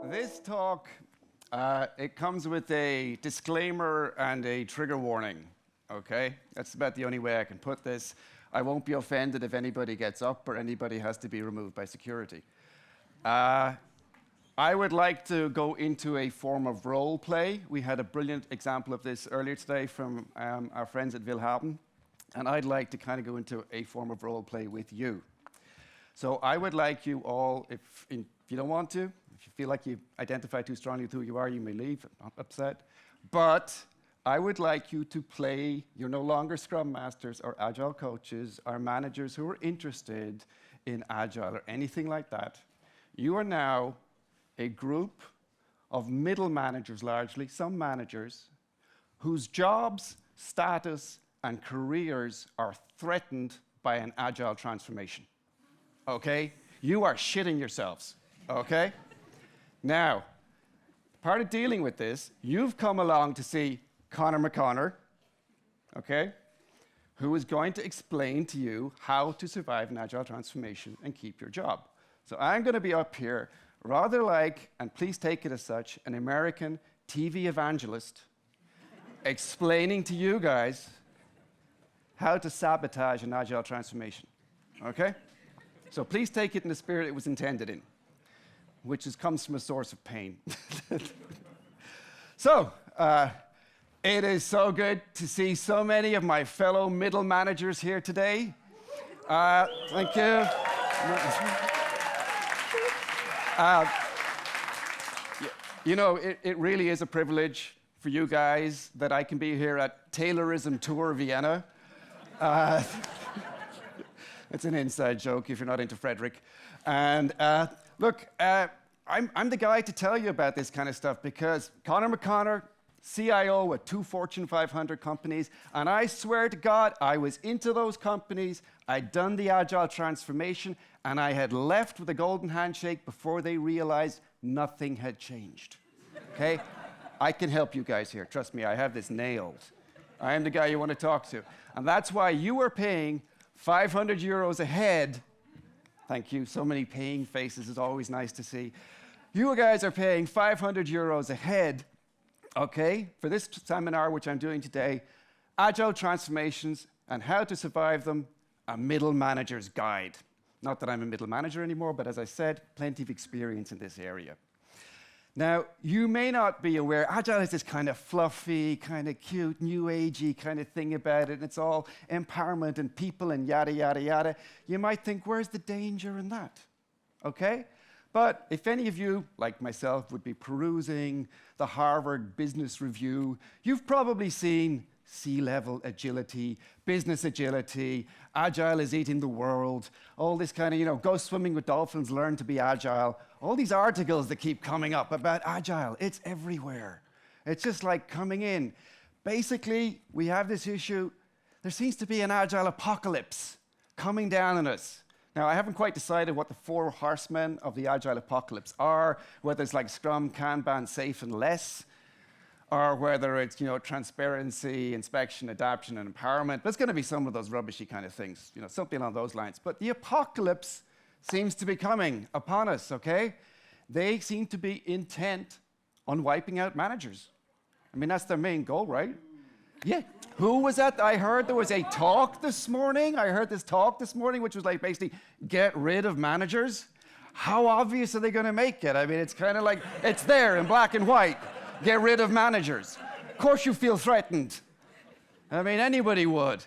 This talk, it comes with a disclaimer and a trigger warning, okay? That's about the only way I can put this. I won't be offended if anybody gets up or anybody has to be removed by security. I would like to go into a form of role play. We had a brilliant example of this earlier today from our friends at Willhaben, and I'd like to kind of go into a form of role play with you. So I would like you all, if you don't want to, if you feel like you identify too strongly with who you are, you may leave. I'm not upset. But I would like you to play. You're no longer Scrum Masters or Agile coaches or managers who are interested in Agile or anything like that. You are now a group of middle managers, largely, some managers, whose jobs, status, and careers are threatened by an Agile transformation. Okay? You are shitting yourselves. Okay? Now, part of dealing with this, you've come along to see Conor McConor, okay, who is going to explain to you how to survive an Agile transformation and keep your job. So I'm going to be up here, rather like, and please take it as such, an American TV evangelist explaining to you guys how to sabotage an Agile transformation, okay? So please take it in the spirit it was intended in, which comes from a source of pain. So, it is so good to see so many of my fellow middle managers here today. Thank you. You know, it really is a privilege for you guys that I can be here at Agile Tour Vienna. It's an inside joke if you're not into Frederick. And look, I'm the guy to tell you about this kind of stuff because Conor McConor, CIO at 2 Fortune 500 companies, and I swear to God, I was into those companies, I'd done the Agile transformation, and I had left with a golden handshake before they realized nothing had changed. Okay? I can help you guys here. Trust me, I have this nailed. I am the guy you want to talk to. And that's why you are paying 500 euros a head. Thank you. So many paying faces is always nice to see. You guys are paying 500 euros a head, okay, for this seminar, which I'm doing today, Agile Transformations and How to Survive Them, a Middle Manager's Guide. Not that I'm a middle manager anymore, but as I said, plenty of experience in this area. Now, you may not be aware, Agile is this kind of fluffy, kind of cute, new agey kind of thing about it, and it's all empowerment and people and yada, yada, yada. You might think, where's the danger in that? Okay? But if any of you, like myself, would be perusing the Harvard Business Review, you've probably seen C-level agility, business agility, Agile is eating the world, all this kind of, go swimming with dolphins, learn to be Agile. All these articles that keep coming up about Agile, it's everywhere. It's just like coming in. Basically, we have this issue. There seems to be an Agile Apocalypse coming down on us. Now, I haven't quite decided what the 4 horsemen of the Agile Apocalypse are, whether it's like Scrum, Kanban, Safe, and Less, or whether it's, transparency, inspection, adaptation, and empowerment. There's going to be some of those rubbishy kind of things, something along those lines. But the apocalypse seems to be coming upon us, okay? They seem to be intent on wiping out managers. I mean, that's their main goal, right? Yeah. Who was that? I heard there was a talk this morning. I heard this talk this morning, which was like basically, get rid of managers. How obvious are they going to make it? I mean, it's kind of like, it's there in black and white. Get rid of managers. Of course you feel threatened. I mean, anybody would.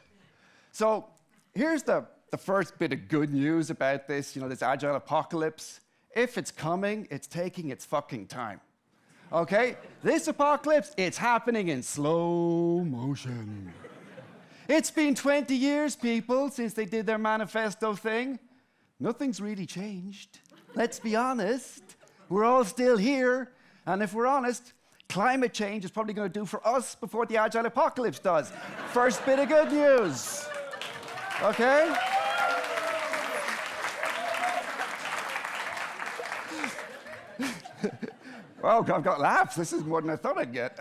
So here's the first bit of good news about this, this Agile Apocalypse. If it's coming, it's taking its fucking time. Okay? This apocalypse, it's happening in slow motion. It's been 20 years, people, since they did their manifesto thing. Nothing's really changed. Let's be honest. We're all still here. And if we're honest, climate change is probably going to do for us before the Agile Apocalypse does. First bit of good news. Okay? Oh, I've got laughs. This is more than I thought I'd get.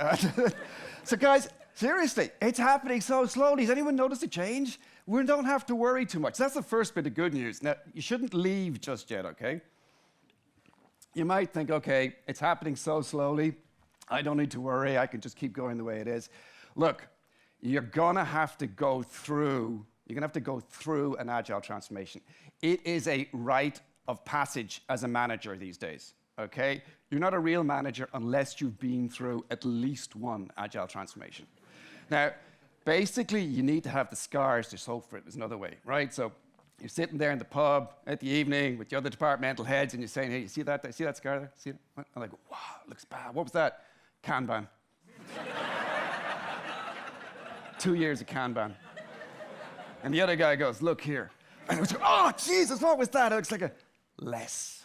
So guys, seriously, it's happening so slowly. Has anyone noticed a change? We don't have to worry too much. That's the first bit of good news. Now, you shouldn't leave just yet, okay? you might think, okay, it's happening so slowly, I don't need to worry, I can just keep going the way it is. Look, you're gonna have to go through an agile transformation. It is a rite of passage as a manager these days, okay? You're not a real manager unless you've been through at least one agile transformation. Now, basically, you need to have the scars to show for it, is another way, right? So you're sitting there in the pub at the evening with the other departmental heads and you're saying, hey, you see that scar there? See it? I'm like, wow, it looks bad. What was that? Kanban. 2 years of Kanban. And the other guy goes, look here. And I was like, oh, Jesus, what was that? It looks like a less.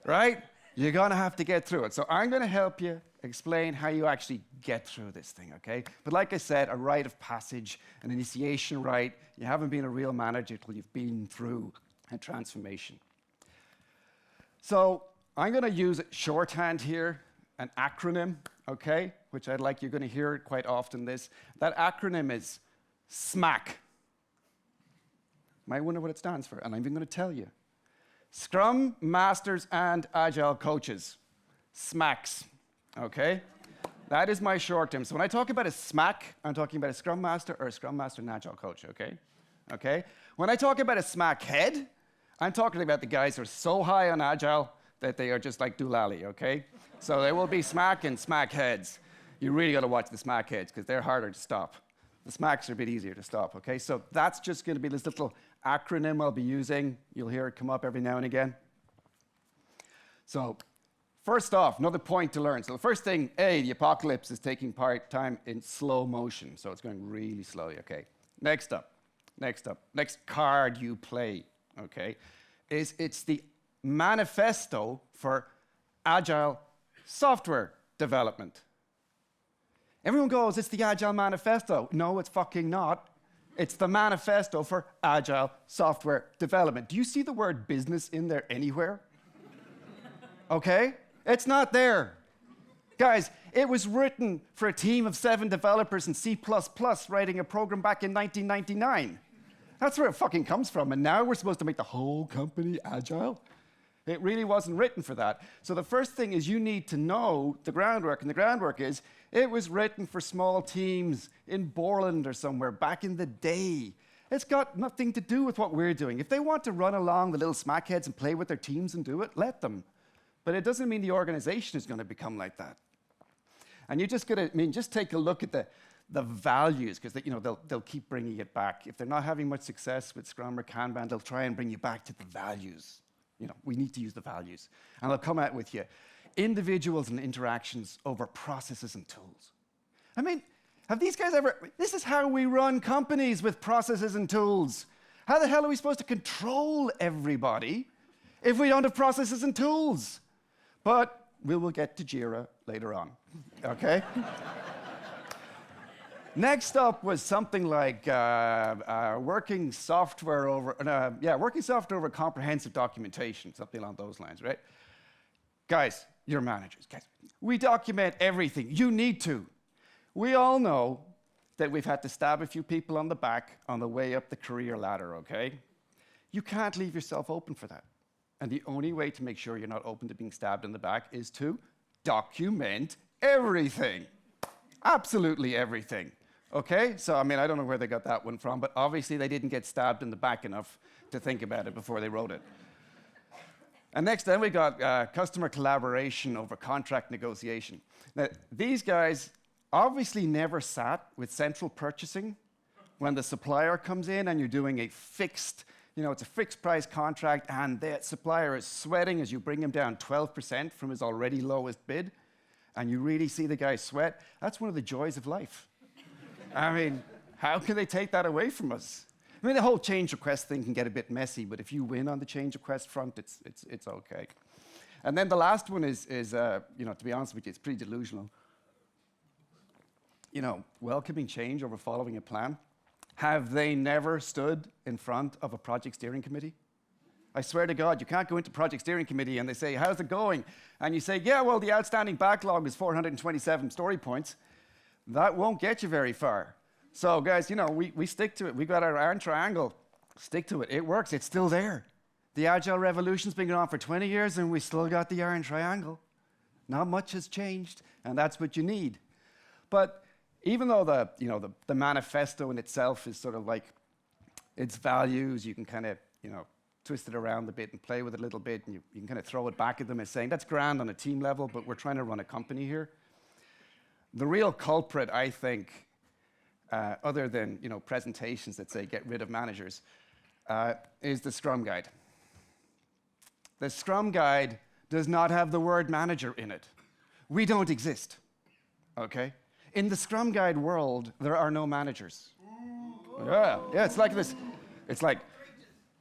Right? You're going to have to get through it. So I'm going to help you explain how you actually get through this thing, okay? But like I said, a rite of passage, an initiation rite. You haven't been a real manager till you've been through a transformation. So I'm going to use shorthand here, an acronym, okay? Which I'd like you're going to hear it quite often. That acronym is SMAC. Might wonder what it stands for, and I'm even going to tell you. Scrum Masters and Agile Coaches. SMACs, okay? That is my short term. So when I talk about a SMAC, I'm talking about a Scrum Master or a Scrum Master and Agile Coach, okay? Okay? When I talk about a SMAC head, I'm talking about the guys who are so high on Agile that they are just like doolally, okay? So there will be SMAC and SMAC heads. You really got to watch the SMAC heads because they're harder to stop. The SMACs are a bit easier to stop, okay? So that's just going to be this little acronym I'll be using. You'll hear it come up every now and again. So first off, another point to learn. So the first thing, the apocalypse is taking time in slow motion. So it's going really slowly, okay? Next card you play, okay, it's the manifesto for Agile software development. Everyone goes, it's the Agile Manifesto. No, it's fucking not. It's the manifesto for Agile software development. Do you see the word business in there anywhere? Okay? It's not there. Guys, it was written for a team of 7 developers in C++ writing a program back in 1999. That's where it fucking comes from. And now we're supposed to make the whole company agile? It really wasn't written for that. So the first thing is you need to know the groundwork. And the groundwork is it was written for small teams in Borland or somewhere back in the day. It's got nothing to do with what we're doing. If they want to run along the little smackheads and play with their teams and do it, let them. But it doesn't mean the organization is going to become like that. And you just got to, just take a look at the values, because they'll keep bringing it back. If they're not having much success with Scrum or Kanban, they'll try and bring you back to the values. We need to use the values. And I'll come out with you. Individuals and interactions over processes and tools. Have these guys ever... This is how we run companies, with processes and tools. How the hell are we supposed to control everybody if we don't have processes and tools? But we will get to Jira later on, okay? Next up was something like working software over comprehensive documentation, something along those lines, right? Guys, you're managers. Guys, we document everything. You need to. We all know that we've had to stab a few people on the back on the way up the career ladder, okay? You can't leave yourself open for that. And the only way to make sure you're not open to being stabbed in the back is to document everything. Absolutely everything. Okay, so I don't know where they got that one from, but obviously they didn't get stabbed in the back enough to think about it before they wrote it. And next then we got customer collaboration over contract negotiation. Now, these guys obviously never sat with central purchasing when the supplier comes in and you're doing a fixed, it's a fixed price contract and the supplier is sweating as you bring him down 12% from his already lowest bid, and you really see the guy sweat. That's one of the joys of life. How can they take that away from us? The whole change request thing can get a bit messy, but if you win on the change request front, it's okay. And then the last one is to be honest with you, it's pretty delusional. Welcoming change over following a plan. Have they never stood in front of a project steering committee? I swear to God, you can't go into project steering committee and they say, how's it going? And you say, yeah, well, the outstanding backlog is 427 story points. That won't get you very far. So guys, we stick to it. We got our iron triangle. Stick to it. It works. It's still there. The Agile Revolution's been going on for 20 years, and we still got the iron triangle. Not much has changed, and that's what you need. But even though the manifesto in itself is sort of like its values, you can kind of twist it around a bit and play with it a little bit, and you can kind of throw it back at them as saying that's grand on a team level, but we're trying to run a company here. The real culprit, I think, other than presentations that say get rid of managers, is the Scrum Guide. The Scrum Guide does not have the word manager in it. We don't exist, okay? In the Scrum Guide world, there are no managers. Yeah, it's like this. It's like,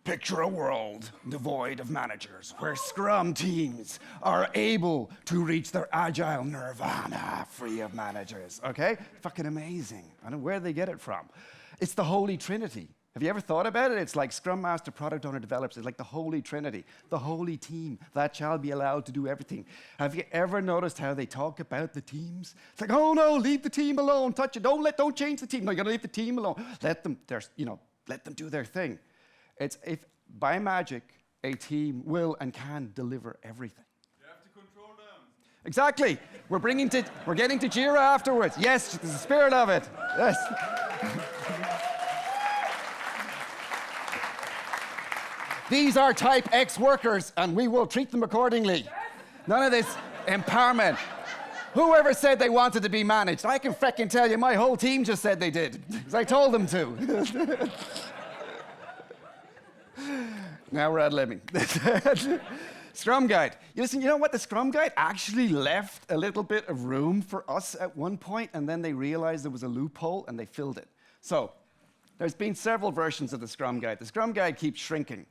picture a world devoid of managers, where Scrum teams are able to reach their agile nirvana free of managers, okay? Fucking amazing. I don't know where they get it from. It's the Holy Trinity. Have you ever thought about it? It's like Scrum Master, Product Owner, Developers. It's like the Holy Trinity, the holy team that shall be allowed to do everything. Have you ever noticed how they talk about the teams? It's like, oh no, leave the team alone, touch it, don't change the team. No, you gotta leave the team alone. Let them do their thing. It's if by magic a team will and can deliver everything. You have to control them. Exactly. We're getting to Jira afterwards. Yes, the spirit of it. Yes. These are type X workers, and we will treat them accordingly. None of this empowerment. Whoever said they wanted to be managed? I can frickin' tell you, my whole team just said they did, because I told them to. Now we're ad libbing. Scrum Guide. Listen, you know what? The Scrum Guide actually left a little bit of room for us at one point, and then they realized there was a loophole, and they filled it. So there's been several versions of the Scrum Guide. The Scrum Guide keeps shrinking.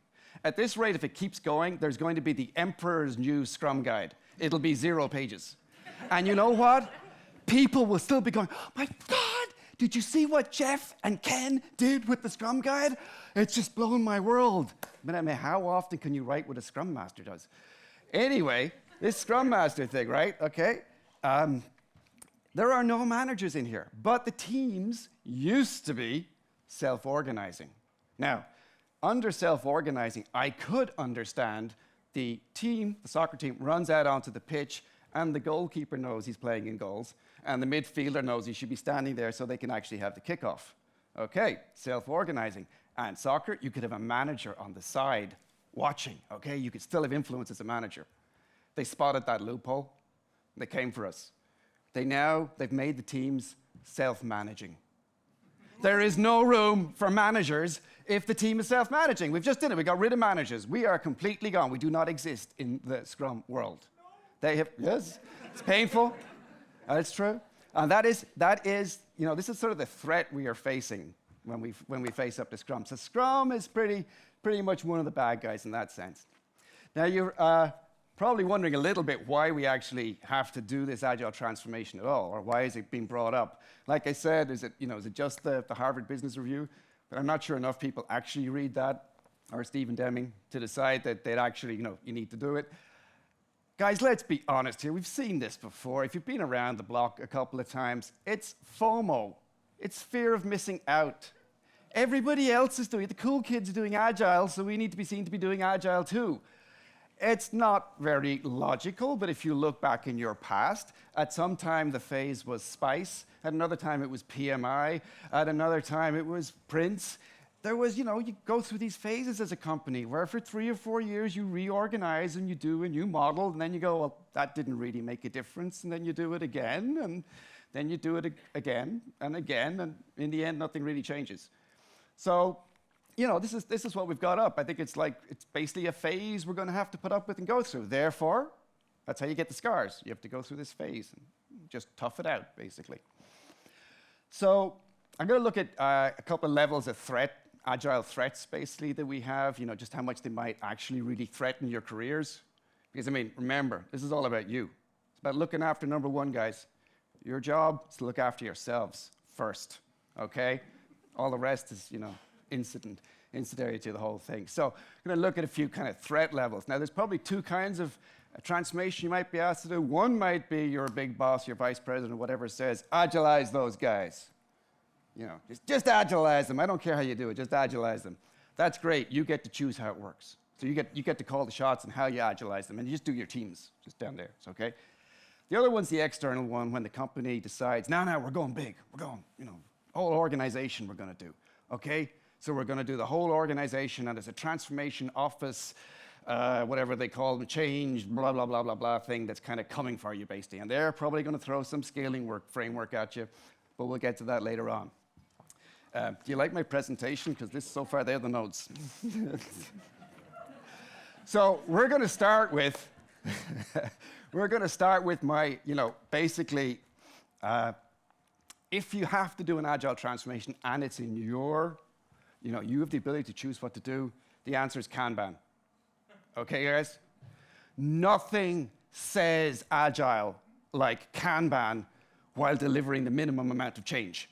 At this rate, if it keeps going, there's going to be the Emperor's New Scrum Guide. It'll be 0 pages. And you know what? People will still be going, oh my God, did you see what Jeff and Ken did with the Scrum Guide? It's just blown my world. But I mean, how often can you write what a Scrum Master does? Anyway, this Scrum Master thing, right? Okay. There are no managers in here, but the teams used to be self-organizing. Now, under self-organizing, I could understand the team, the soccer team, runs out onto the pitch, and the goalkeeper knows he's playing in goals, and the midfielder knows he should be standing there so they can actually have the kickoff. Okay, self-organizing. And soccer, you could have a manager on the side watching, okay? You could still have influence as a manager. They spotted that loophole. They came for us. They've made the teams self-managing. There is no room for managers if the team is self-managing. We've just done it. We got rid of managers. We are completely gone. We do not exist in the Scrum world. They have, yes, it's painful. It's true. And that is, this is sort of the threat we are facing when we face up to Scrum. So Scrum is pretty much one of the bad guys in that sense. Now, you're probably wondering a little bit why we actually have to do this Agile transformation at all, or why is it being brought up? Like I said, is it just the Harvard Business Review? But I'm not sure enough people actually read that, or Stephen Deming, to decide that they'd actually, you need to do it. Guys, let's be honest here. We've seen this before. If you've been around the block a couple of times, it's FOMO. It's fear of missing out. Everybody else is doing it. The cool kids are doing Agile, so we need to be seen to be doing Agile too. It's not very logical, but if you look back in your past, at some time the phase was Spice, at another time it was PMI, at another time it was Prince. There was, you go through these phases as a company where for 3 or 4 years you reorganize and you do a new model, and then you go, well, that didn't really make a difference, and then you do it again, and then you do it again, and in the end, nothing really changes. So, this is what we've got up. I think it's basically a phase we're going to have to put up with and go through. Therefore, that's how you get the scars. You have to go through this phase and just tough it out, basically. So I'm going to look at a couple of levels of threat, agile threats, basically, that we have, just how much they might actually really threaten your careers. Because, remember, this is all about you. It's about looking after number one, guys. Your job is to look after yourselves first, okay? All the rest is, incidentary to the whole thing. So I'm going to look at a few kind of threat levels. Now, there's probably 2 kinds of transformation you might be asked to do. One might be your big boss, your vice president, whatever says, agilize those guys. Just agilize them. I don't care how you do it, just agilize them. That's great. You get to choose how it works. So you get to call the shots on how you agilize them, and you just do your teams just down there. It's okay. The other one's the external one, when the company decides, no, we're going big. We're going, whole organization we're going to do. Okay? So we're going to do the whole organization, and there's a transformation office, whatever they call them, change, blah, blah, blah, blah, blah thing that's kind of coming for you, basically. And they're probably going to throw some scaling framework at you, but we'll get to that later on. Do you like my presentation? Because so far, they're the notes. So we're going to start with, my, basically, if you have to do an Agile transformation and it's in your, you have the ability to choose what to do, the answer is Kanban. Okay, guys? Nothing says Agile like Kanban while delivering the minimum amount of change.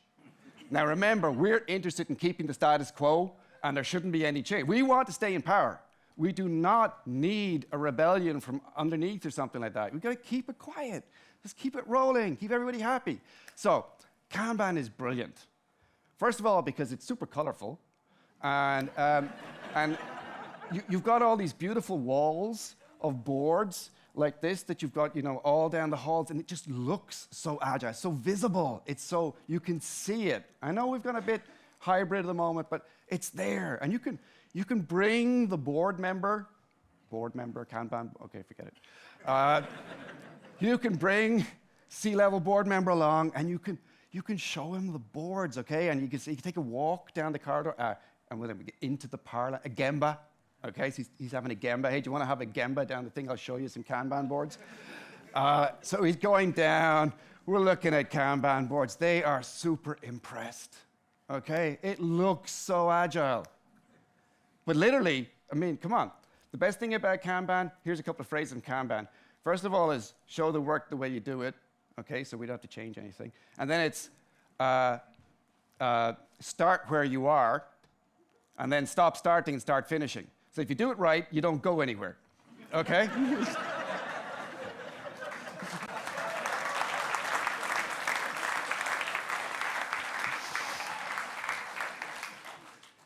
Now remember, we're interested in keeping the status quo, and there shouldn't be any change. We want to stay in power. We do not need a rebellion from underneath or something like that. We've got to keep it quiet. Just keep it rolling. Keep everybody happy. So Kanban is brilliant. First of all, because it's super colorful. And you've got all these beautiful walls of boards like this that you've got, all down the halls, and it just looks so agile, so visible. It's so, you can see it. I know we've gone a bit hybrid at the moment, but it's there. And you can bring the board member, Kanban, okay, forget it. You can bring C-level board member along, and you can show him the boards, okay? And you can take a walk down the corridor, and we'll get into the parlor, a Gemba. Okay, so he's having a Gemba. Hey, do you want to have a Gemba down the thing? I'll show you some Kanban boards. So he's going down. We're looking at Kanban boards. They are super impressed. Okay, it looks so agile. But literally, come on. The best thing about Kanban, here's a couple of phrases in Kanban. First of all is show the work the way you do it. Okay, so we don't have to change anything. And then it's start where you are, and then stop starting and start finishing. So if you do it right, you don't go anywhere, okay?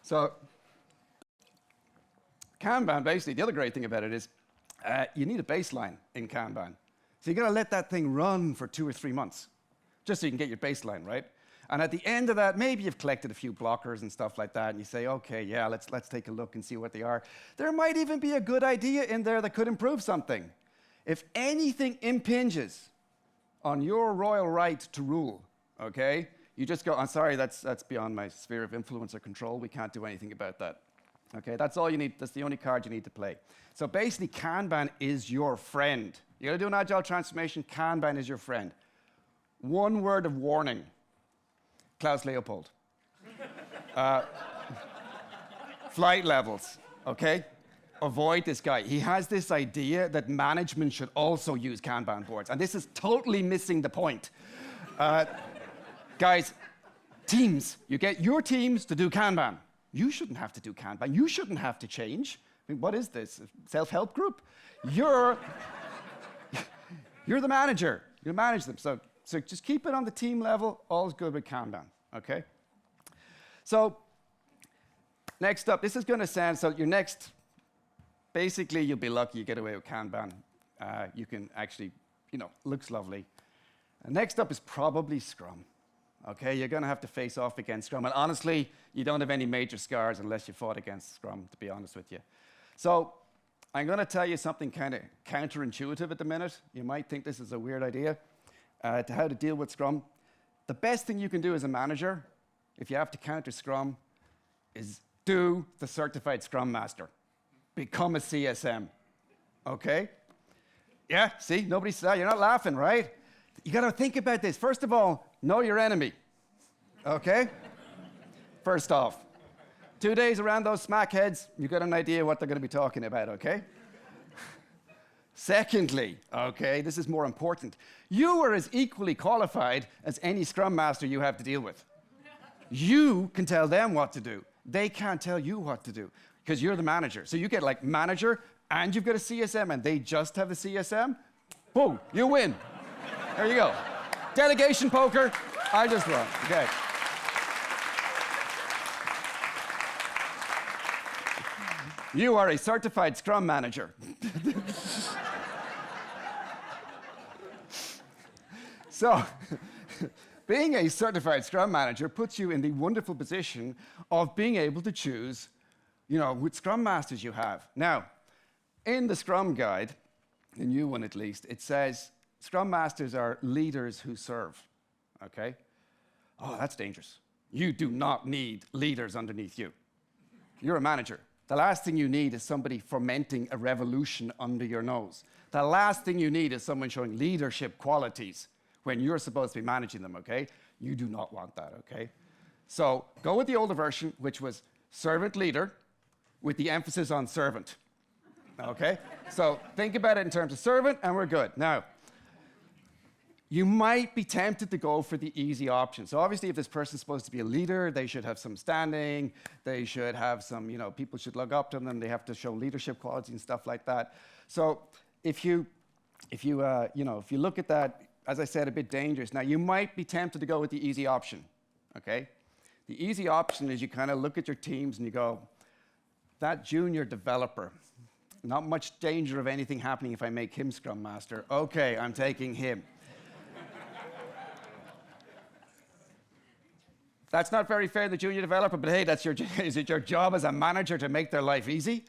So Kanban, basically, the other great thing about it is you need a baseline in Kanban. So you got to let that thing run for 2 or 3 months, just so you can get your baseline, right? And at the end of that, maybe you've collected a few blockers and stuff like that, and you say, okay, yeah, let's take a look and see what they are. There might even be a good idea in there that could improve something. If anything impinges on your royal right to rule, okay, you just go, I'm sorry, that's beyond my sphere of influence or control. We can't do anything about that. Okay, that's all you need. That's the only card you need to play. So basically, Kanban is your friend. You got to do an Agile transformation, Kanban is your friend. One word of warning. Klaus Leopold. Flight levels, okay? Avoid this guy. He has this idea that management should also use Kanban boards, and this is totally missing the point. Guys, teams, you get your teams to do Kanban. You shouldn't have to do Kanban. You shouldn't have to change. What is this, a self-help group? You're the manager. You manage them. So just keep it on the team level. All's good with Kanban, okay? So next up, this is going to sound, so your next, basically you'll be lucky you get away with Kanban. You can actually, looks lovely. Next up is probably Scrum, okay? You're going to have to face off against Scrum. And honestly, you don't have any major scars unless you fought against Scrum, to be honest with you. So I'm going to tell you something kind of counterintuitive at the minute. You might think this is a weird idea. To how to deal with Scrum. The best thing you can do as a manager, if you have to counter Scrum, is do the certified Scrum Master. Become a CSM, okay? Yeah, see, nobody saw, you're not laughing, right? You got to think about this. First of all, know your enemy, okay? First off. 2 days around those smackheads, you've got an idea what they're going to be talking about, okay? Secondly, okay, this is more important. You are as equally qualified as any Scrum Master you have to deal with. You can tell them what to do. They can't tell you what to do because you're the manager. So you get like manager and you've got a CSM and they just have the CSM. Boom, you win. There you go. Delegation poker, I just won. Okay. You are a certified Scrum manager. So, being a certified Scrum manager puts you in the wonderful position of being able to choose, which Scrum Masters you have. Now, in the Scrum Guide, the new one at least, it says Scrum Masters are leaders who serve, okay? Oh, that's dangerous. You do not need leaders underneath you. You're a manager. The last thing you need is somebody fomenting a revolution under your nose. The last thing you need is someone showing leadership qualities when you're supposed to be managing them, okay? You do not want that, okay? So go with the older version, which was servant leader with the emphasis on servant, okay? So think about it in terms of servant, and we're good. Now, you might be tempted to go for the easy option. So obviously, if this person's supposed to be a leader, they should have some standing, they should have some, people should look up to them, they have to show leadership qualities and stuff like that. So if you look at that, as I said, a bit dangerous. Now, you might be tempted to go with the easy option, okay? The easy option is you kind of look at your teams and you go, that junior developer, not much danger of anything happening if I make him Scrum Master. Okay, I'm taking him. That's not very fair to the junior developer, but hey, is it your job as a manager to make their life easy?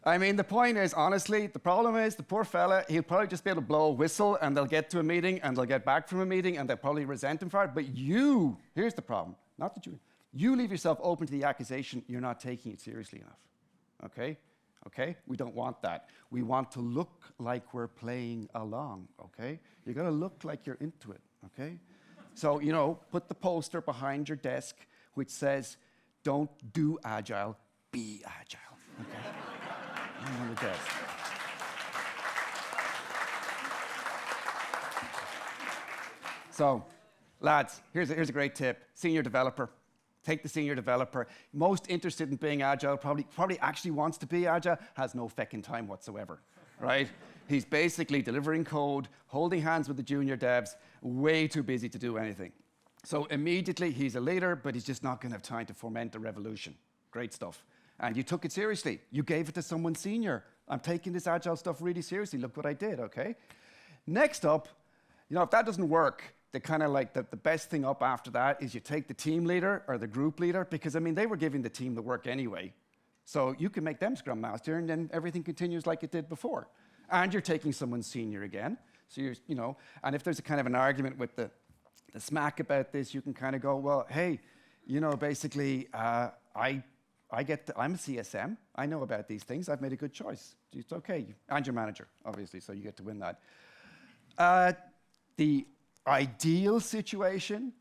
I mean, the point is, honestly, the problem is the poor fella, he'll probably just be able to blow a whistle and they'll get to a meeting and they'll get back from a meeting and they'll probably resent him for it. But here's the problem, not the junior. You leave yourself open to the accusation you're not taking it seriously enough, okay? Okay? We don't want that. We want to look like we're playing along, okay? You gotta look like you're into it, okay? So, put the poster behind your desk which says, don't do Agile, be Agile, okay? On the desk. So, lads, here's a great tip. Senior developer. Take the senior developer. Most interested in being Agile, probably actually wants to be Agile, has no feckin' time whatsoever, right? He's basically delivering code, holding hands with the junior devs, way too busy to do anything. So immediately, he's a leader, but he's just not going to have time to foment a revolution. Great stuff. And you took it seriously. You gave it to someone senior. I'm taking this Agile stuff really seriously. Look what I did, okay? Next up, if that doesn't work, the best thing up after that is you take the team leader or the group leader, because, they were giving the team the work anyway. So you can make them Scrum Master, and then everything continues like it did before. And you're taking someone senior again. So and if there's a kind of an argument with the smack about this, you can kind of go, well, hey, basically, I'm a CSM. I know about these things. I've made a good choice. It's okay. And your manager, obviously, so you get to win that. The ideal situation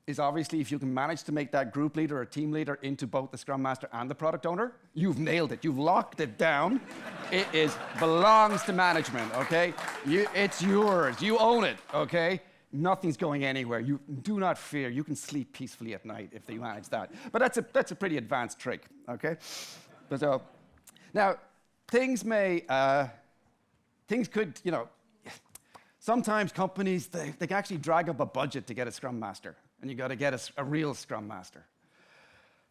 is obviously if you can manage to make that group leader or team leader into both the Scrum Master and the product owner, you've nailed it. You've locked it down. It belongs to management, okay? It's yours. You own it, okay? Nothing's going anywhere. You do not fear. You can sleep peacefully at night if they manage that. But that's a pretty advanced trick, okay? But now, things could, sometimes companies, they can actually drag up a budget to get a Scrum Master, and you got to get a real Scrum Master.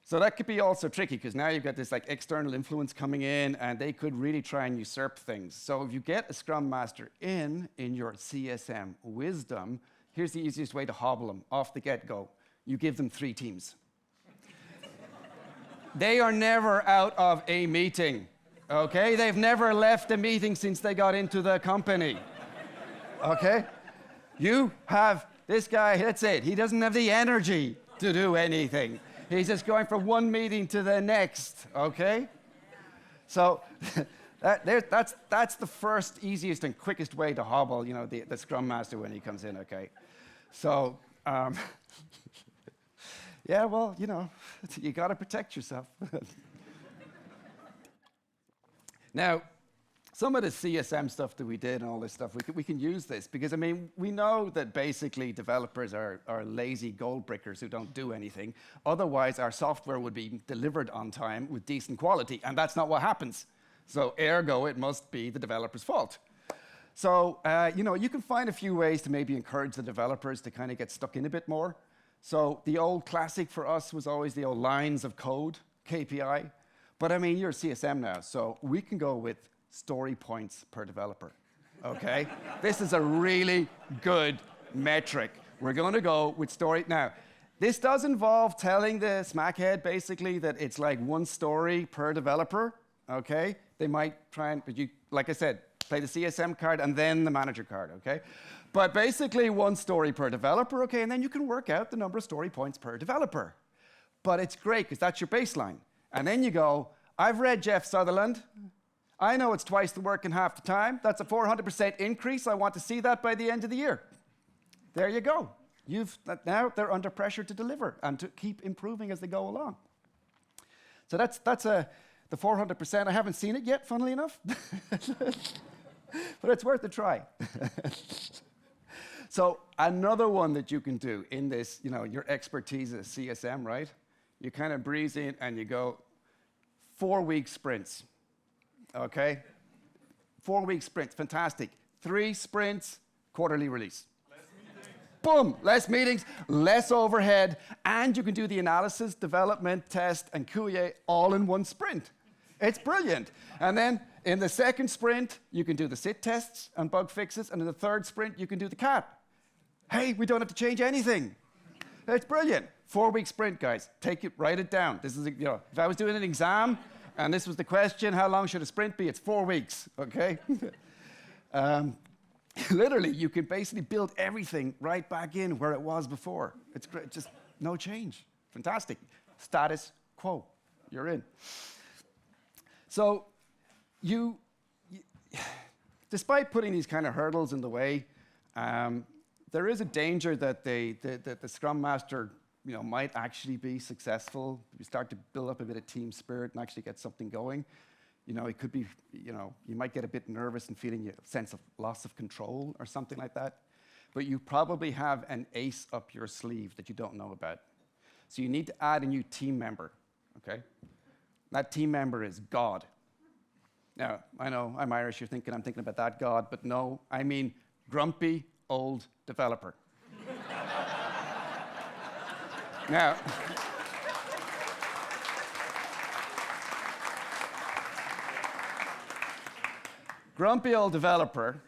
So that could be also tricky, because now you've got this external influence coming in, and they could really try and usurp things. So if you get a Scrum Master in your CSM wisdom, here's the easiest way to hobble them off the get-go. You give them 3 teams. They are never out of a meeting, okay? They've never left a meeting since they got into the company, okay? You have this guy, that's it. He doesn't have the energy to do anything. He's just going from one meeting to the next, okay? So that's the first, easiest, and quickest way to hobble, the Scrum Master when he comes in, okay? So, yeah, well, you got to protect yourself. Now, some of the CSM stuff that we did and all this stuff, we can use this because, we know that basically developers are lazy gold brickers who don't do anything. Otherwise, our software would be delivered on time with decent quality, and that's not what happens. So ergo, it must be the developer's fault. So, you can find a few ways to maybe encourage the developers to kind of get stuck in a bit more. So the old classic for us was always the old lines of code, KPI. But I mean, you're a CSM now, so we can go with story points per developer, okay? This is a really good metric. We're going to go with story. Now, this does involve telling the smackhead basically that it's like one story per developer, okay? They might try and, but you, like I said, play the CSM card and then the manager card, okay? But basically one story per developer, okay? And then you can work out the number of story points per developer. But it's great because that's your baseline. And then you go, I've read Jeff Sutherland. I know it's twice the work in half the time. That's a 400% increase. I want to see that by the end of the year. There you go. Now they're under pressure to deliver and to keep improving as they go along. So that's the 400%. I haven't seen it yet, funnily enough. But it's worth a try. So another one that you can do in this, your expertise as CSM, right? You kind of breeze in and you go 4-week sprints, okay? 4-week sprints, fantastic. 3 sprints, quarterly release. Boom, less meetings, less overhead, and you can do the analysis, development, test, and QA all in one sprint. It's brilliant. And then in the second sprint, you can do the sit tests and bug fixes, and in the third sprint, you can do the cat. Hey, we don't have to change anything. It's brilliant. 4-week sprint, guys. Write it down. This is, if I was doing an exam, and this was the question, how long should a sprint be? It's 4 weeks, okay? Literally, you can basically build everything right back in where it was before. It's great, just no change. Fantastic. Status quo, you're in. So despite putting these kind of hurdles in the way, there is a danger that the Scrum Master might actually be successful. You start to build up a bit of team spirit and actually get something going. It could be, you might get a bit nervous and feeling a sense of loss of control or something like that. But you probably have an ace up your sleeve that you don't know about. So you need to add a new team member, okay? That team member is God. Now, I know I'm Irish, I'm thinking about that God, but no, I mean grumpy old developer. Now, grumpy old developer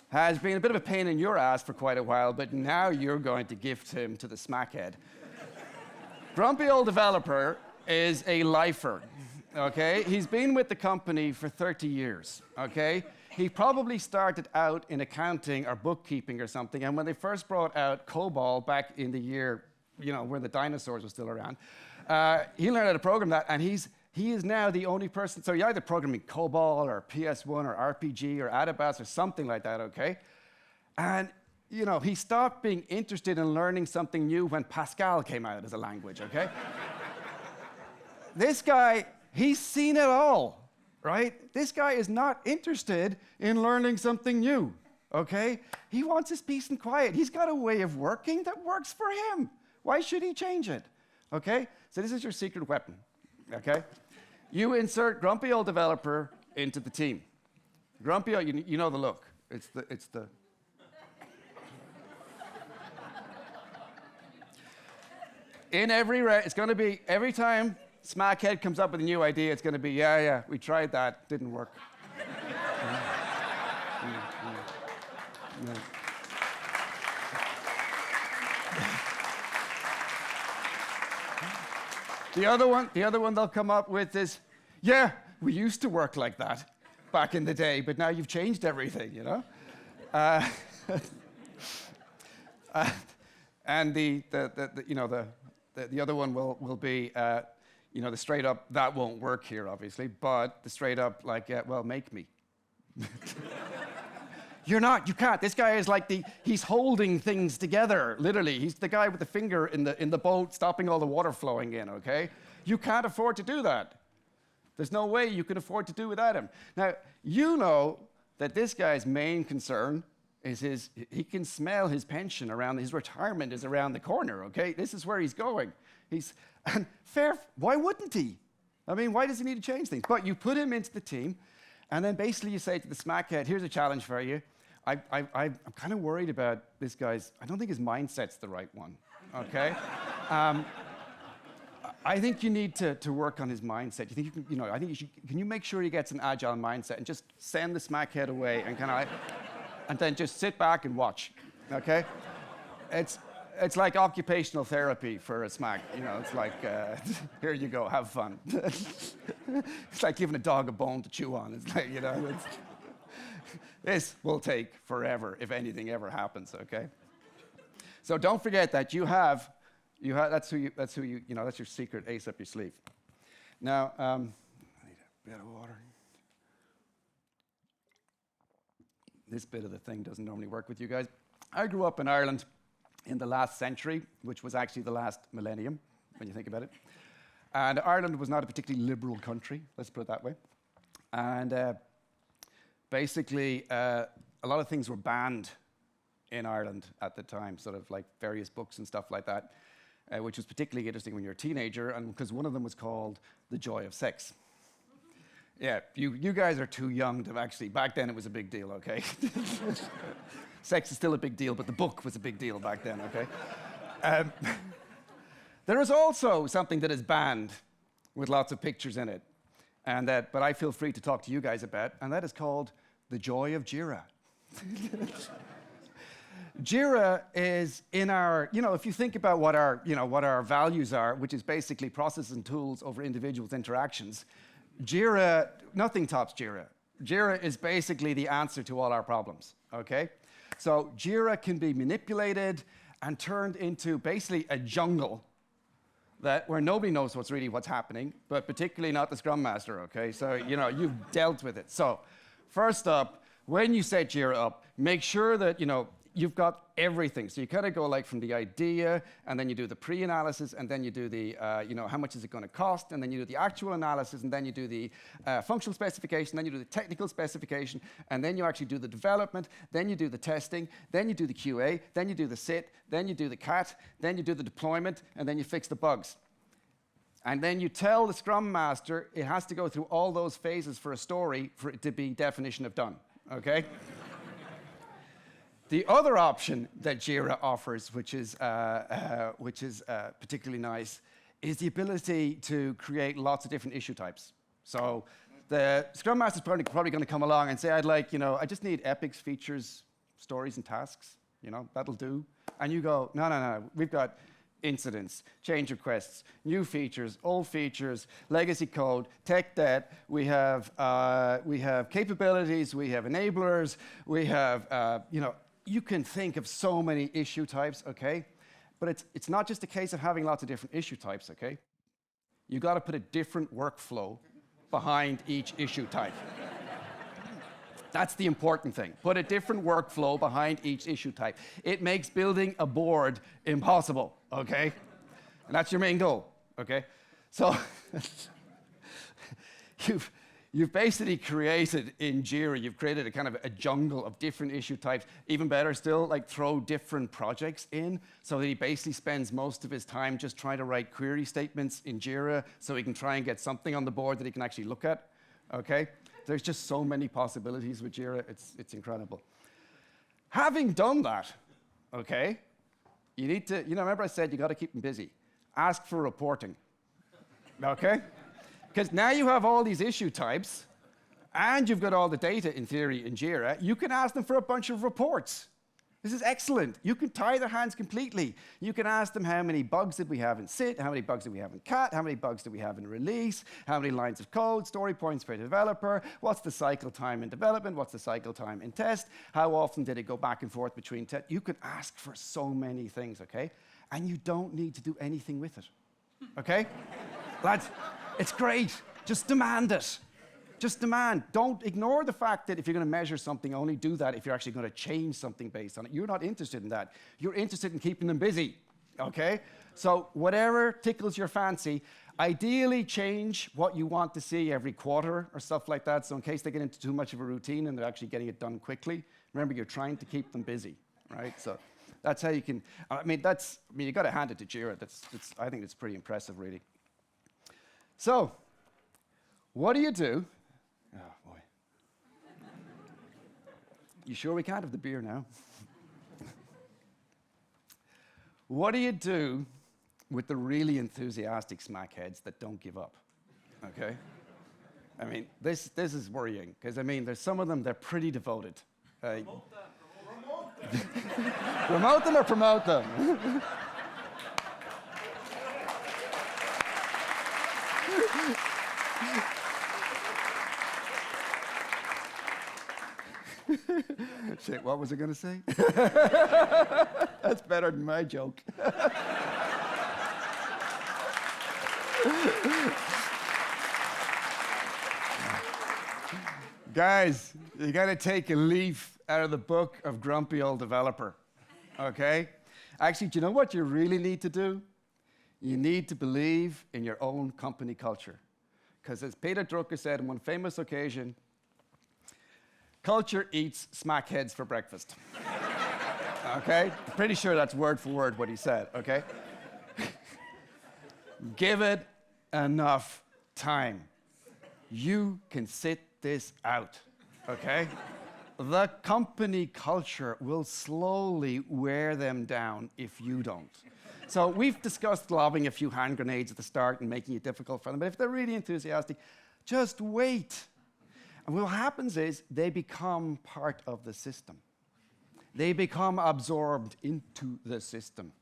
has been a bit of a pain in your ass for quite a while, but now you're going to gift him to the smackhead. Grumpy old developer is a lifer, okay? He's been with the company for 30 years, okay? He probably started out in accounting or bookkeeping or something, and when they first brought out COBOL back in the year, where the dinosaurs were still around, he learned how to program that, and he is now the only person, so you're either programming COBOL or PS1 or RPG or Adabas or something like that, okay? And, he stopped being interested in learning something new when Pascal came out as a language, okay? This guy, he's seen it all, right? This guy is not interested in learning something new, okay? He wants his peace and quiet. He's got a way of working that works for him. Why should he change it, okay? So this is your secret weapon, okay? You insert grumpy old developer into the team. Grumpy old, you know the look. It's the. In every, it's going to be, every time Smackhead comes up with a new idea, it's going to be, yeah, we tried that, didn't work. The other one they'll come up with is, yeah, we used to work like that back in the day, but now you've changed everything, and the other one will be, the straight up, that won't work here, obviously, but the straight up, like, well, make me. You can't. This guy is like he's holding things together, literally. He's the guy with the finger in the boat stopping all the water flowing in, okay? You can't afford to do that. There's no way you can afford to do without him. Now, you know that this guy's main concern is he can smell his pension his retirement is around the corner, okay? This is where he's going. And why wouldn't he? I mean, why does he need to change things? But you put him into the team, and then basically you say to the smackhead, here's a challenge for you. I'm kind of worried about this guy's, I don't think his mindset's the right one, okay? I think you need to work on his mindset. You think you can, I think you should, can you make sure he gets an agile mindset and just send the smackhead away and and then just sit back and watch, okay? It's like occupational therapy for a smack, it's like, here you go, have fun. It's like giving a dog a bone to chew on. It's like, this will take forever if anything ever happens, okay? So don't forget that that's your secret ace up your sleeve. Now, I need a bit of water. This bit of the thing doesn't normally work with you guys. I grew up in Ireland in the last century, which was actually the last millennium, when you think about it. And Ireland was not a particularly liberal country, let's put it that way. And basically, a lot of things were banned in Ireland at the time, sort of like various books and stuff like that, which was particularly interesting when you're a teenager, and because one of them was called The Joy of Sex. Yeah, you guys are too young to actually, back then it was a big deal, okay? Sex is still a big deal, but the book was a big deal back then, okay? There is also something that is banned with lots of pictures in it, but I feel free to talk to you guys about, and that is called The Joy of Jira. Jira is in our, if you think about what our values are, which is basically processes and tools over individuals' interactions, Jira, nothing tops Jira. Jira is basically the answer to all our problems, okay? So Jira can be manipulated and turned into basically a jungle where nobody knows what's happening, but particularly not the Scrum Master, okay? So, you've dealt with it. So first up, when you set Jira up, make sure that, you've got everything. So you kind of go like from the idea, and then you do the pre-analysis, and then you do the, how much is it going to cost, and then you do the actual analysis, and then you do the functional specification, then you do the technical specification, and then you actually do the development, then you do the testing, then you do the QA, then you do the sit, then you do the cat, then you do the deployment, and then you fix the bugs. And then you tell the Scrum Master it has to go through all those phases for a story for it to be definition of done, okay? The other option that Jira offers, which is particularly nice, is the ability to create lots of different issue types. So the Scrum Master is probably going to come along and say, I just need epics, features, stories, and tasks. That'll do. And you go, no. We've got incidents, change requests, new features, old features, legacy code, tech debt. We have capabilities. We have enablers. We have, you can think of so many issue types, okay? But it's not just a case of having lots of different issue types, okay? You've got to put a different workflow behind each issue type. That's the important thing. Put a different workflow behind each issue type. It makes building a board impossible, okay? And that's your main goal, okay? So You've basically created in Jira, you've created a kind of a jungle of different issue types. Even better still, throw different projects in so that he basically spends most of his time just trying to write query statements in Jira so he can try and get something on the board that he can actually look at, okay? There's just so many possibilities with Jira, it's incredible. Having done that, okay, you need to, remember I said you got to keep them busy. Ask for reporting, okay? Because now you have all these issue types, and you've got all the data, in theory, in Jira. You can ask them for a bunch of reports. This is excellent. You can tie their hands completely. You can ask them how many bugs did we have in sit, how many bugs did we have in cat, how many bugs did we have in release, how many lines of code, story points per developer, what's the cycle time in development, what's the cycle time in test, how often did it go back and forth between tests. You can ask for so many things, okay? And you don't need to do anything with it, okay? Lads, it's great. Just demand it. Just demand. Don't ignore the fact that if you're going to measure something, only do that if you're actually going to change something based on it. You're not interested in that. You're interested in keeping them busy, okay? So whatever tickles your fancy, ideally change what you want to see every quarter or stuff like that, so in case they get into too much of a routine and they're actually getting it done quickly, remember, you're trying to keep them busy, right? So that's how you can, you got to hand it to Jira. I think it's pretty impressive, really. So, what do you do? Oh, boy. You sure we can't have the beer now? What do you do with the really enthusiastic smackheads that don't give up, okay? I mean, this is worrying, because I mean, there's some of them, they're pretty devoted. Promote them. Promote them or promote them? Shit, what was I going to say? That's better than my joke. Guys, you got to take a leaf out of the book of Grumpy Old Developer, okay? Actually, do you know what you really need to do? You need to believe in your own company culture. Because as Peter Drucker said on one famous occasion, culture eats smackheads for breakfast. Okay? I'm pretty sure that's word for word what he said, okay? Give it enough time. You can sit this out, okay? The company culture will slowly wear them down if you don't. So we've discussed lobbing a few hand grenades at the start and making it difficult for them, but if they're really enthusiastic, just wait. And what happens is they become part of the system. They become absorbed into the system.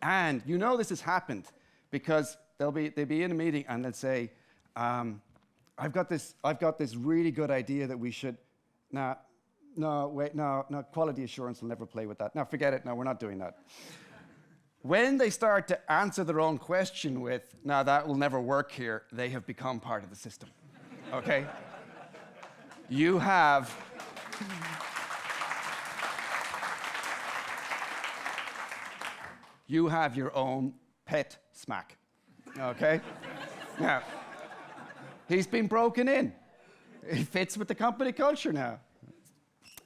And you know this has happened because they'll be in a meeting and they'll say, I've got this really good idea that we should, no, quality assurance will never play with that. No, forget it, no, we're not doing that. When they start to answer their own question with, no, that will never work here, they have become part of the system, okay? You have your own pet smack, okay? Now, he's been broken in. He fits with the company culture now.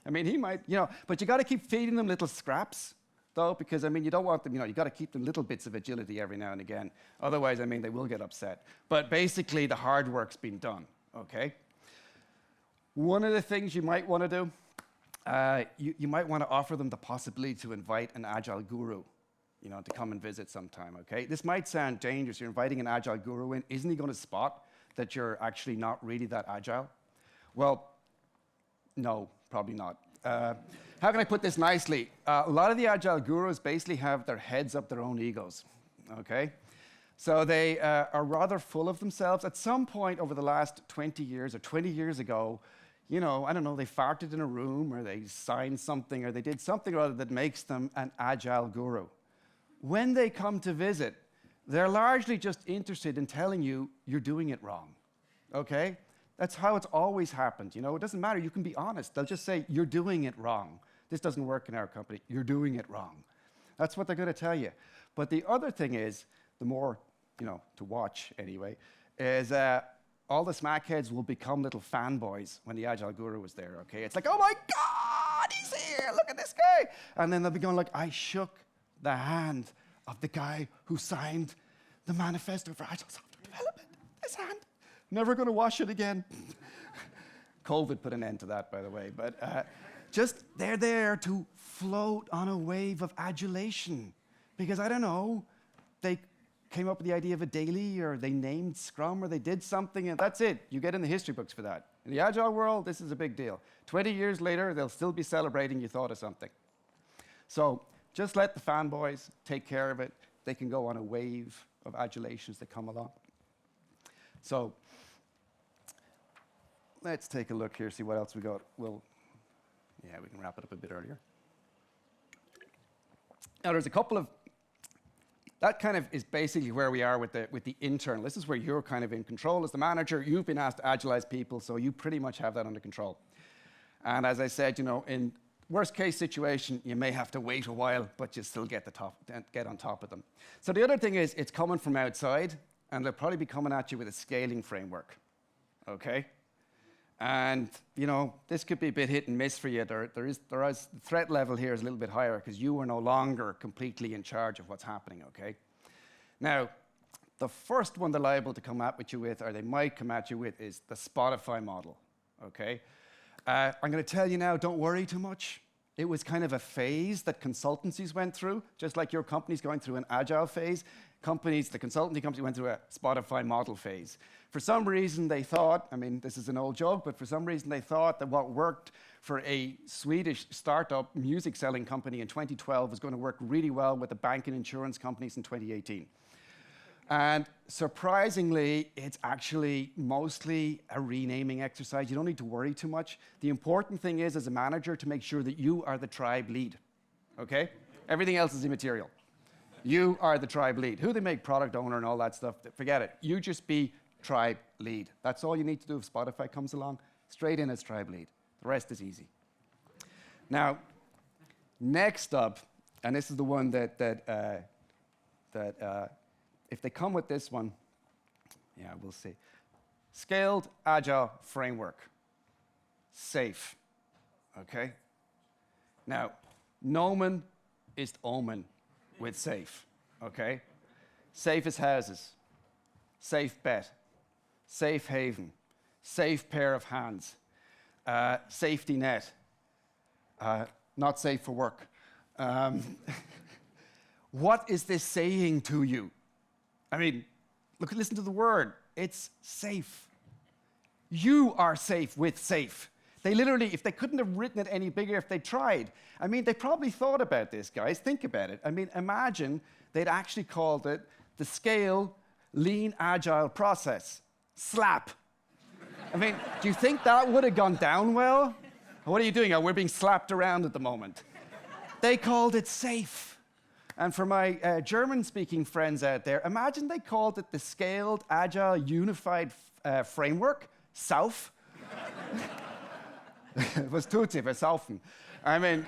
I mean, he might, but you got to keep feeding them little scraps, though, because, I mean, you don't want them, you got to keep them little bits of agility every now and again. Otherwise, I mean, they will get upset. But basically, the hard work's been done, okay? One of the things you might want to do, you might want to offer them the possibility to invite an Agile guru, to come and visit sometime, okay? This might sound dangerous. You're inviting an Agile guru in. Isn't he going to spot that you're actually not really that Agile? Well, no, probably not. How can I put this nicely? A lot of the Agile gurus basically have their heads up their own egos, okay? So they are rather full of themselves. At some point over the last 20 years or 20 years ago, I don't know, they farted in a room or they signed something or they did something or other that makes them an Agile guru. When they come to visit, they're largely just interested in telling you you're doing it wrong, okay? That's how it's always happened, It doesn't matter, you can be honest. They'll just say, you're doing it wrong. This doesn't work in our company. You're doing it wrong. That's what they're going to tell you. But the other thing is, the more, to watch anyway, is all the smackheads will become little fanboys when the Agile guru was there, okay? It's like, oh my God, he's here, look at this guy. And then they'll be going like, I shook the hand of the guy who signed the manifesto for Agile software development. This hand, never going to wash it again. COVID put an end to that, by the way. But just they're there to float on a wave of adulation. Because, I don't know, they came up with the idea of a daily, or they named Scrum, or they did something, and that's it. You get in the history books for that. In the Agile world, this is a big deal. 20 years later, they'll still be celebrating you thought of something. So just let the fanboys take care of it. They can go on a wave of adulations that come along. So let's take a look here, see what else we got. We can wrap it up a bit earlier. Now, there's a couple of, that kind of is basically where we are with the internal. This is where you're kind of in control as the manager. You've been asked to agilize people, so you pretty much have that under control. And as I said, in worst case situation, you may have to wait a while, but you still get on top of them. So the other thing is, it's coming from outside, and they'll probably be coming at you with a scaling framework, okay? And, this could be a bit hit and miss for you. The threat level here is a little bit higher because you are no longer completely in charge of what's happening, okay? Now, the first one they're liable to come at you with, or they might come at you with, is the Spotify model, okay? I'm going to tell you now, don't worry too much. It was kind of a phase that consultancies went through, just like your company's going through an agile phase. The consultancy company went through a Spotify model phase. For some reason, they thought, I mean, this is an old joke, but for some reason, they thought that what worked for a Swedish startup music selling company in 2012 was going to work really well with the bank and insurance companies in 2018. And surprisingly, it's actually mostly a renaming exercise. You don't need to worry too much. The important thing is, as a manager, to make sure that you are the tribe lead, okay? Everything else is immaterial. You are the tribe lead. Who they make product owner and all that stuff, forget it. You just be tribe lead. That's all you need to do if Spotify comes along. Straight in as tribe lead. The rest is easy. Now, next up, and this is the one that if they come with this one, yeah, we'll see. Scaled Agile Framework. SAFe. Okay? Now, Nomen is omen with SAFe. Okay? Safe as houses. Safe bet. Safe haven. Safe pair of hands. Safety net. Not safe for work. What is this saying to you? I mean, listen to the word. It's safe. You are safe with SAFe. They literally, if they couldn't have written it any bigger if they tried, I mean, they probably thought about this, guys. Think about it. I mean, imagine they'd actually called it the Scale Lean Agile Process. SLAP. I mean, do you think that would have gone down well? What are you doing? Oh, we're being slapped around at the moment. They called it SAFe. And for my German-speaking friends out there, imagine they called it the Scaled Agile Unified Framework, SAUF. Was tutsi, versaufen. I mean,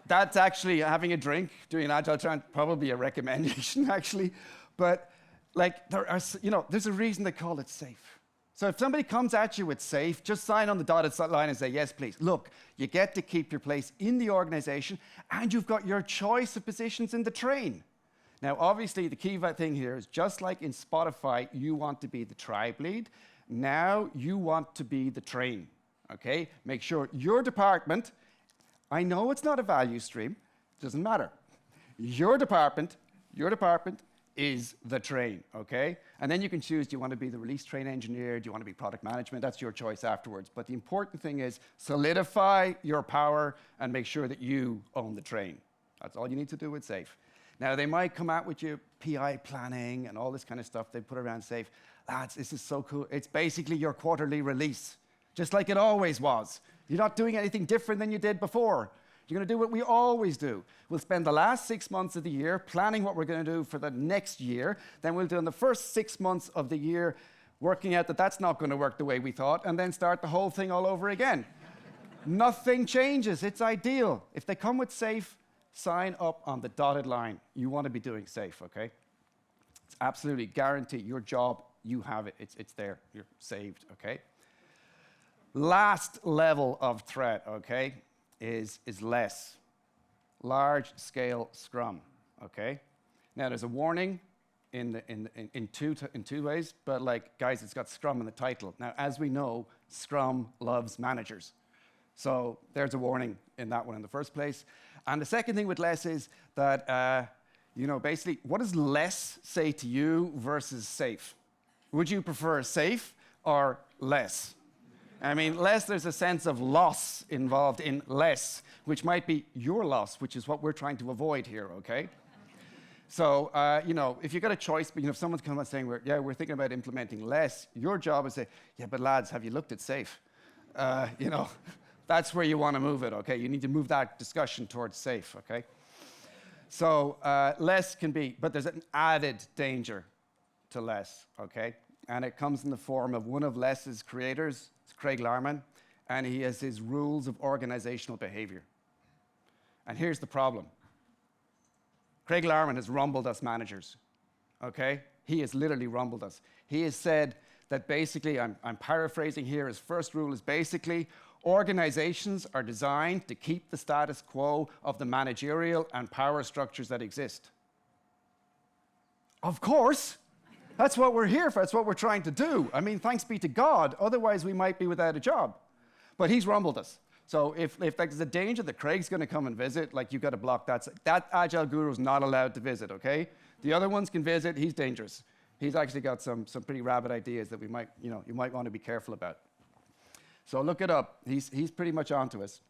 that's actually having a drink, doing an Agile probably a recommendation, actually. But like, there's a reason they call it SAFe. So if somebody comes at you with SAFe, just sign on the dotted line and say, yes, please. Look, you get to keep your place in the organization, and you've got your choice of positions in the train. Now, obviously, the key thing here is just like in Spotify, you want to be the tribe lead. Now you want to be the train, okay? Make sure your department, I know it's not a value stream, doesn't matter. Your department is the train, okay? And then you can choose, do you want to be the release train engineer? Do you want to be product management? That's your choice afterwards. But the important thing is solidify your power and make sure that you own the train. That's all you need to do with SAFe. Now, they might come out with your PI planning and all this kind of stuff they put around SAFe. Lads, this is so cool. It's basically your quarterly release, just like it always was. You're not doing anything different than you did before. You're going to do what we always do. We'll spend the last 6 months of the year planning what we're going to do for the next year. Then we'll do in the first 6 months of the year working out that that's not going to work the way we thought, and then start the whole thing all over again. Nothing changes. It's ideal. If they come with SAFe, sign up on the dotted line. You want to be doing SAFe, okay? It's absolutely guaranteed. Your job, you have it. It's there. You're saved, okay? Last level of threat, okay, is less. Large-scale Scrum, okay? Now, there's a warning in two ways, but like, guys, it's got Scrum in the title. Now, as we know, Scrum loves managers. So there's a warning in that one in the first place. And the second thing with less is that, basically, what does less say to you versus SAFe? Would you prefer SAFe or less? I mean, less, there's a sense of loss involved in less, which might be your loss, which is what we're trying to avoid here, okay? So, if you've got a choice, but if someone's coming out saying, we're thinking about implementing less, your job is to say, yeah, but lads, have you looked at SAFe? That's where you want to move it, okay? You need to move that discussion towards SAFe, okay? So, less can be, but there's an added danger to less, okay? And it comes in the form of one of less's creators, it's Craig Larman, and he has his rules of organizational behavior. And here's the problem. Craig Larman has rumbled us managers, okay? He has literally rumbled us. He has said that basically, I'm paraphrasing here, his first rule is basically, organizations are designed to keep the status quo of the managerial and power structures that exist. Of course. That's what we're here for. That's what we're trying to do. I mean, thanks be to God. Otherwise, we might be without a job. But he's rumbled us. So if like, there's a danger that Craig's going to come and visit, like you've got to block that. That Agile guru is not allowed to visit, okay? The other ones can visit. He's dangerous. He's actually got some pretty rabid ideas that we might, you might want to be careful about. So look it up. He's pretty much onto us.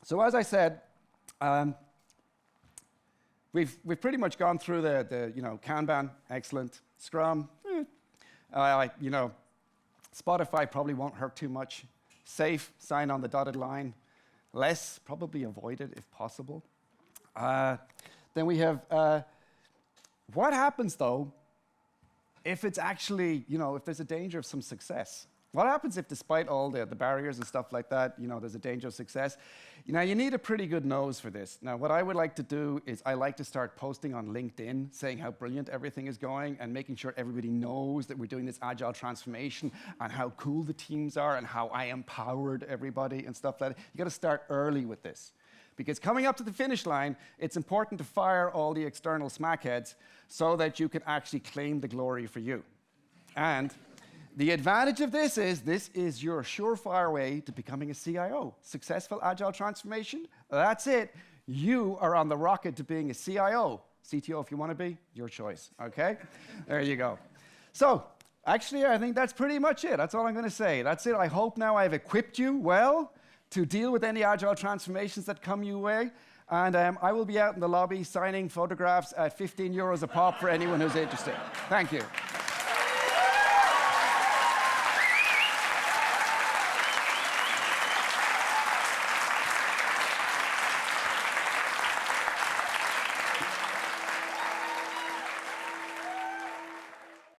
So as I said, we've pretty much gone through the Kanban, excellent. Scrum, Spotify probably won't hurt too much. Safe, sign on the dotted line. Less, probably avoid it if possible. Then we have, what happens though if it's actually, if there's a danger of some success? What happens if despite all the barriers and stuff like that, there's a danger of success? You need a pretty good nose for this. Now, what I would like to do is I like to start posting on LinkedIn saying how brilliant everything is going and making sure everybody knows that we're doing this Agile transformation and how cool the teams are and how I empowered everybody and stuff like that. You got to start early with this. Because coming up to the finish line, it's important to fire all the external smackheads so that you can actually claim the glory for you. And the advantage of this is your surefire way to becoming a CIO. Successful Agile transformation, that's it. You are on the rocket to being a CIO. CTO if you want to be, your choice, okay? There you go. So, actually, I think that's pretty much it. That's all I'm going to say. That's it. I hope now I've equipped you well to deal with any Agile transformations that come your way. And I will be out in the lobby signing photographs at 15 euros a pop for anyone who's interested. Thank you.